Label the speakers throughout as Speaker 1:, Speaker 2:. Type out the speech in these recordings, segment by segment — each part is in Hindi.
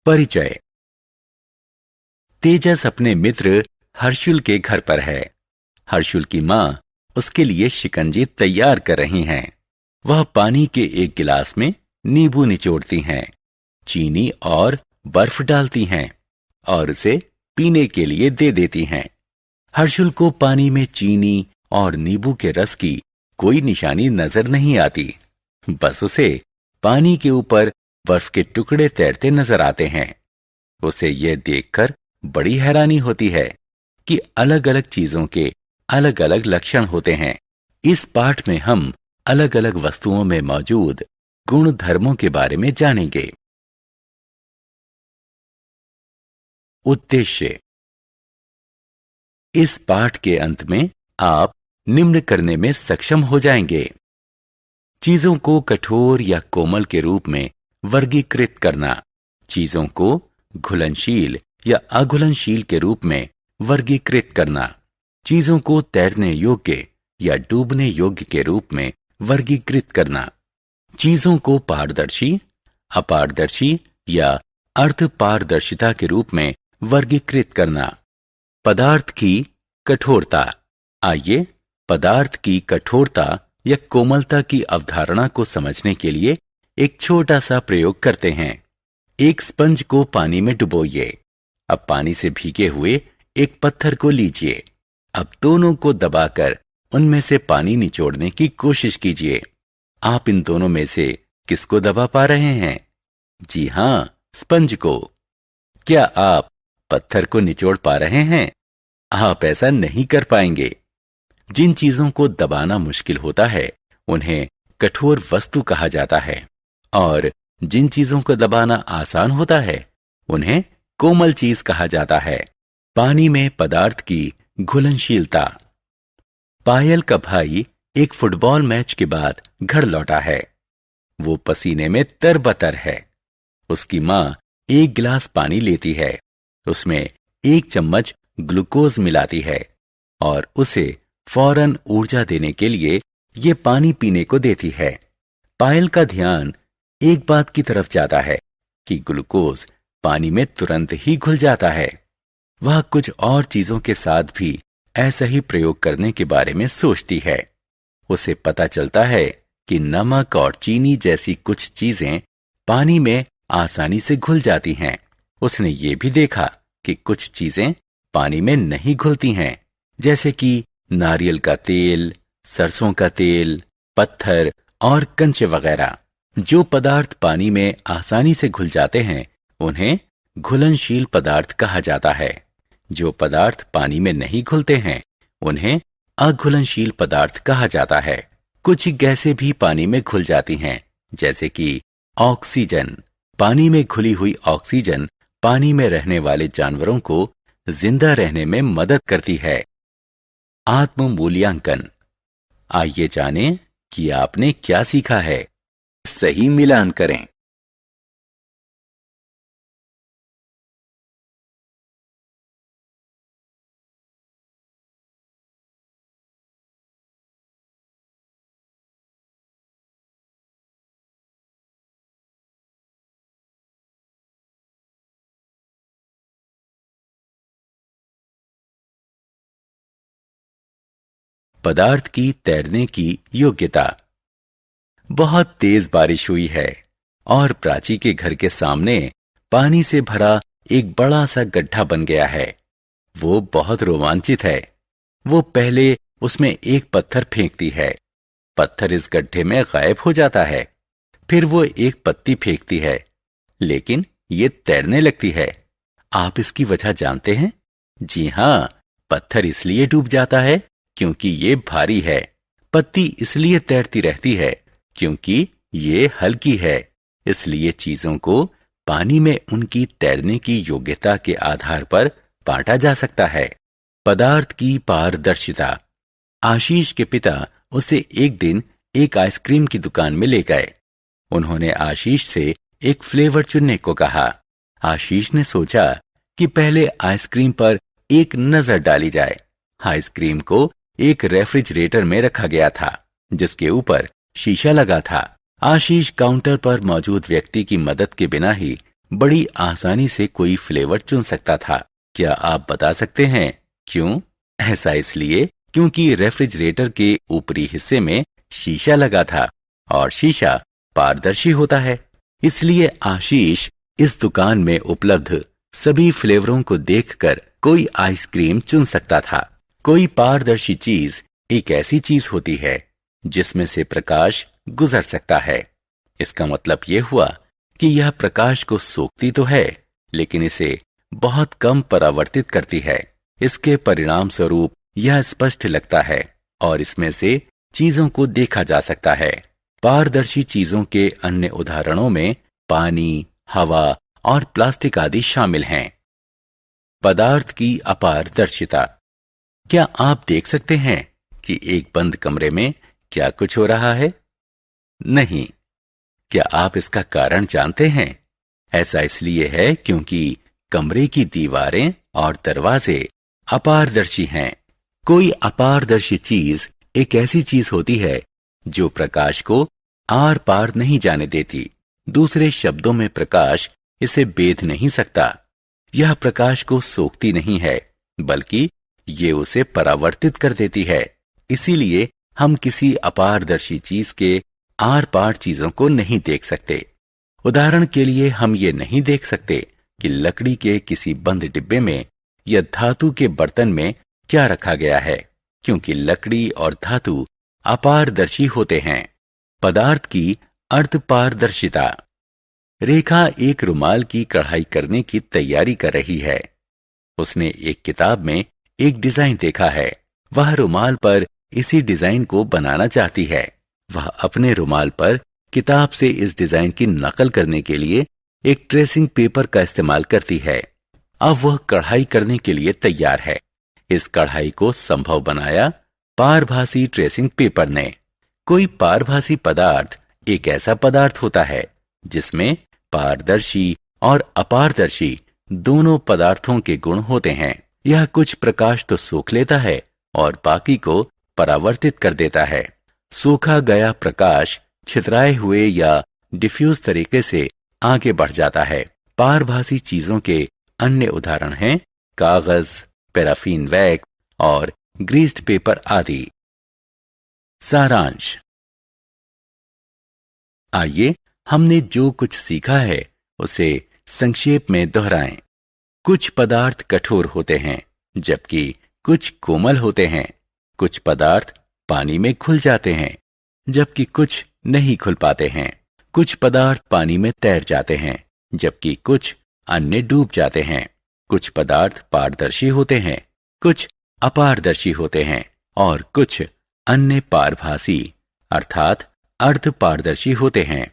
Speaker 1: परिचय। तेजस अपने मित्र हर्षुल के घर पर है। हर्षुल की माँ उसके लिए शिकंजी तैयार कर रही हैं। वह पानी के एक गिलास में नींबू निचोड़ती हैं, चीनी और बर्फ डालती हैं और उसे पीने के लिए दे देती हैं। हर्षुल को पानी में चीनी और नींबू के रस की कोई निशानी नजर नहीं आती। बस उसे पानी के ऊपर बर्फ के टुकड़े तैरते नजर आते हैं। उसे यह देखकर बड़ी हैरानी होती है कि अलग अलग चीजों के अलग अलग लक्षण होते हैं। इस पाठ में हम अलग अलग वस्तुओं में मौजूद गुण धर्मों के बारे में जानेंगे। उद्देश्य। इस पाठ के अंत में आप निम्न करने में सक्षम हो जाएंगे। चीजों को कठोर या कोमल के रूप में वर्गीकृत करना, चीजों को घुलनशील या अघुलनशील के रूप में वर्गीकृत करना, चीजों को तैरने योग्य या डूबने योग्य के रूप में वर्गीकृत करना, चीजों को पारदर्शी, अपारदर्शी या अर्धपारदर्शिता के रूप में वर्गीकृत करना, पदार्थ की कठोरता। आइए पदार्थ की कठोरता या कोमलता की अवधारणा को समझने के लिए एक छोटा सा प्रयोग करते हैं। एक स्पंज को पानी में डुबोइए। अब पानी से भीगे हुए एक पत्थर को लीजिए। अब दोनों को दबाकर उनमें से पानी निचोड़ने की कोशिश कीजिए। आप इन दोनों में से किसको दबा पा रहे हैं? जी हां, स्पंज को। क्या आप पत्थर को निचोड़ पा रहे हैं? आप ऐसा नहीं कर पाएंगे। जिन चीजों को दबाना मुश्किल होता है उन्हें कठोर वस्तु कहा जाता है और जिन चीजों को दबाना आसान होता है उन्हें कोमल चीज कहा जाता है। पानी में पदार्थ की घुलनशीलता। पायल का भाई एक फुटबॉल मैच के बाद घर लौटा है। वो पसीने में तरबतर है। उसकी माँ एक गिलास पानी लेती है, उसमें एक चम्मच ग्लूकोज मिलाती है और उसे फौरन ऊर्जा देने के लिए ये पानी पीने को देती है। पायल का ध्यान एक बात की तरफ जाता है कि ग्लूकोज पानी में तुरंत ही घुल जाता है। वह कुछ और चीजों के साथ भी ऐसा ही प्रयोग करने के बारे में सोचती है। उसे पता चलता है कि नमक और चीनी जैसी कुछ चीजें पानी में आसानी से घुल जाती हैं। उसने ये भी देखा कि कुछ चीजें पानी में नहीं घुलती हैं, जैसे कि नारियल का तेल, सरसों का तेल, पत्थर और कंचे वगैरह। जो पदार्थ पानी में आसानी से घुल जाते हैं उन्हें घुलनशील पदार्थ कहा जाता है। जो पदार्थ पानी में नहीं घुलते हैं उन्हें अघुलनशील पदार्थ कहा जाता है। कुछ गैसें भी पानी में घुल जाती हैं, जैसे कि ऑक्सीजन। पानी में घुली हुई ऑक्सीजन पानी में रहने वाले जानवरों को जिंदा रहने में मदद करती है। आत्म मूल्यांकन। आइए जानें कि आपने क्या सीखा है। सही मिलान करें। पदार्थ की तैरने की योग्यता। बहुत तेज बारिश हुई है और प्राची के घर के सामने पानी से भरा एक बड़ा सा गड्ढा बन गया है। वो बहुत रोमांचित है। वो पहले उसमें एक पत्थर फेंकती है। पत्थर इस गड्ढे में गायब हो जाता है। फिर वो एक पत्ती फेंकती है, लेकिन ये तैरने लगती है। आप इसकी वजह जानते हैं? जी हां, पत्थर इसलिए डूब जाता है क्योंकि ये भारी है। पत्ती इसलिए तैरती रहती है क्योंकि ये हल्की है। इसलिए चीजों को पानी में उनकी तैरने की योग्यता के आधार पर बांटा जा सकता है। पदार्थ की पारदर्शिता। आशीष के पिता उसे एक दिन एक आइसक्रीम की दुकान में ले गए। उन्होंने आशीष से एक फ्लेवर चुनने को कहा। आशीष ने सोचा कि पहले आइसक्रीम पर एक नजर डाली जाए। आइसक्रीम को एक रेफ्रिजरेटर में रखा गया था, जिसके ऊपर शीशा लगा था। आशीष काउंटर पर मौजूद व्यक्ति की मदद के बिना ही बड़ी आसानी से कोई फ्लेवर चुन सकता था। क्या आप बता सकते हैं क्यों? ऐसा इसलिए क्योंकि रेफ्रिजरेटर के ऊपरी हिस्से में शीशा लगा था और शीशा पारदर्शी होता है। इसलिए आशीष इस दुकान में उपलब्ध सभी फ्लेवरों को देखकर कोई आइसक्रीम चुन सकता था। कोई पारदर्शी चीज एक ऐसी चीज होती है जिसमें से प्रकाश गुजर सकता है। इसका मतलब यह हुआ कि यह प्रकाश को सोखती तो है, लेकिन इसे बहुत कम परावर्तित करती है। इसके परिणाम स्वरूप यह स्पष्ट लगता है और इसमें से चीजों को देखा जा सकता है। पारदर्शी चीजों के अन्य उदाहरणों में पानी, हवा और प्लास्टिक आदि शामिल हैं। पदार्थ की अपारदर्शिता। क्या आप देख सकते हैं कि एक बंद कमरे में क्या कुछ हो रहा है? नहीं। क्या आप इसका कारण जानते हैं? ऐसा इसलिए है क्योंकि कमरे की दीवारें और दरवाजे अपारदर्शी हैं। कोई अपारदर्शी चीज एक ऐसी चीज होती है जो प्रकाश को आर पार नहीं जाने देती। दूसरे शब्दों में प्रकाश इसे बेध नहीं सकता। यह प्रकाश को सोखती नहीं है, बल्कि ये उसे परावर्तित कर देती है। इसीलिए हम किसी अपारदर्शी चीज के आर पार चीजों को नहीं देख सकते। उदाहरण के लिए हम ये नहीं देख सकते कि लकड़ी के किसी बंद डिब्बे में या धातु के बर्तन में क्या रखा गया है, क्योंकि लकड़ी और धातु अपारदर्शी होते हैं। पदार्थ की अर्धपारदर्शिता। रेखा एक रुमाल की कढ़ाई करने की तैयारी कर रही है। उसने एक किताब में एक डिजाइन देखा है। वह रुमाल पर इसी डिजाइन को बनाना चाहती है। वह अपने रुमाल पर किताब से इस डिजाइन की नकल करने के लिए एक ट्रेसिंग पेपर का इस्तेमाल करती है। अब वह कढ़ाई करने के लिए तैयार है। इस कढ़ाई को संभव बनाया पारभासी ट्रेसिंग पेपर ने। कोई पारभासी पदार्थ एक ऐसा पदार्थ होता है जिसमें पारदर्शी और अपारदर्शी दोनों पदार्थों के गुण होते हैं। यह कुछ प्रकाश तो सोख लेता है और बाकी को परावर्तित कर देता है। सोखा गया प्रकाश छितराए हुए या डिफ्यूज तरीके से आगे बढ़ जाता है। पारभासी चीजों के अन्य उदाहरण हैं कागज, पैराफिन वैक्स और ग्रीस्ड पेपर आदि। सारांश। आइए हमने जो कुछ सीखा है उसे संक्षेप में दोहराएं। कुछ पदार्थ कठोर होते हैं जबकि कुछ कोमल होते हैं। कुछ पदार्थ पानी में घुल जाते हैं जबकि कुछ नहीं घुल पाते हैं। कुछ पदार्थ पानी में तैर जाते हैं जबकि कुछ अन्य डूब जाते हैं। कुछ पदार्थ पारदर्शी होते हैं, कुछ अपारदर्शी होते हैं और कुछ अन्य पारभासी अर्थात अर्धपारदर्शी होते हैं।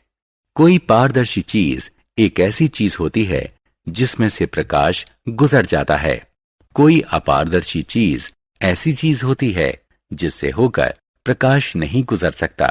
Speaker 1: कोई पारदर्शी चीज एक ऐसी चीज होती है जिसमें से प्रकाश गुजर जाता है। कोई अपारदर्शी चीज ऐसी चीज होती है जिससे होकर प्रकाश नहीं गुजर सकता।